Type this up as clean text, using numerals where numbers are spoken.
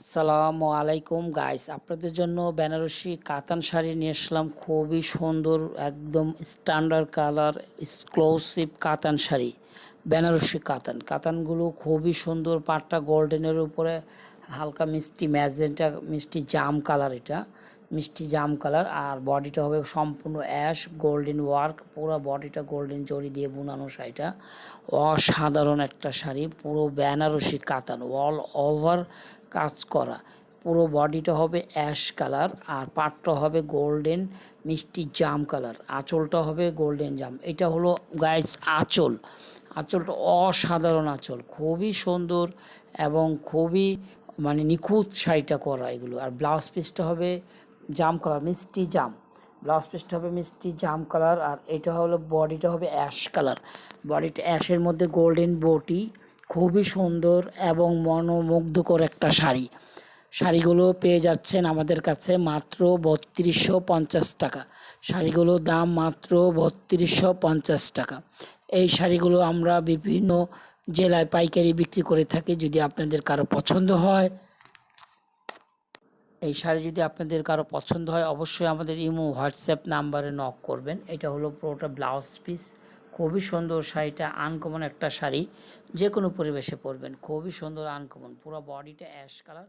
আসসালামু আলাইকুম গাইস, আপনাদের জন্য বেনারসি কাতান শাড়ি নিয়ে আসলাম। খুবই সুন্দর, একদম স্ট্যান্ডার্ড কালার, এক্সক্লুসিভ কাতান শাড়ি। বেনারসি কাতানগুলো খুবই সুন্দর। পাটটা গোল্ডেনের উপরে হালকা মিষ্টি ম্যাজেন্টা, মিষ্টি জাম কালার। এটা মিষ্টি জাম কালার। আর বডিটা হবে সম্পূর্ণ অ্যাশ গোল্ডেন ওয়ার্ক, পুরো বডিটা গোল্ডেন জরি দিয়ে বুনানো শাড়িটা। অসাধারণ একটা শাড়ি, পুরো বেনারসি কাতান, অল ওভার কাজ করা। পুরো বডিটা হবে অ্যাশ কালার আর পাটটা হবে গোল্ডেন মিষ্টি জাম কালার। আঁচলটা হবে গোল্ডেন জাম। এটা হলো গাইস আঁচল। আঁচলটা অসাধারণ আঁচল, খুবই সুন্দর এবং খুবই নিখুঁত শাড়িটা করা এগুলো। আর ব্লাউজ পিসটা হবে জাম কালার, মিষ্টি জাম। ব্লাউজ পিসটা হবে মিষ্টি জাম কালার। আর এটা হলো বডিটা হবে অ্যাশ কালার। বডিটা অ্যাশের মধ্যে গোল্ডেন বটি, খুবই সুন্দর এবং মনোমুগ্ধকর একটা শাড়ি। শাড়িগুলো পেয়ে যাচ্ছেন আমাদের কাছে মাত্র ৩২৫০ টাকা। শাড়িগুলোর দাম মাত্র ৩২৫০ টাকা। এই শাড়িগুলো আমরা বিভিন্ন জেলায় পাইকারি বিক্রি করে থাকি। যদি আপনাদের কারো পছন্দ হয়, এই শাড়ি যদি আপনাদের কারো পছন্দ হয়, অবশ্যই আমাদের ইমো হোয়াটসঅ্যাপ নাম্বারে নক করবেন। এটা হলো পুরোটা ব্লাউজ পিস। খুবই সুন্দর শাড়িটা, আনকমন একটা শাড়ি, যে কোনো পরিবেশে পরবেন। খুবই সুন্দর আনকমন, পুরো বডিটা অ্যাশ কালার।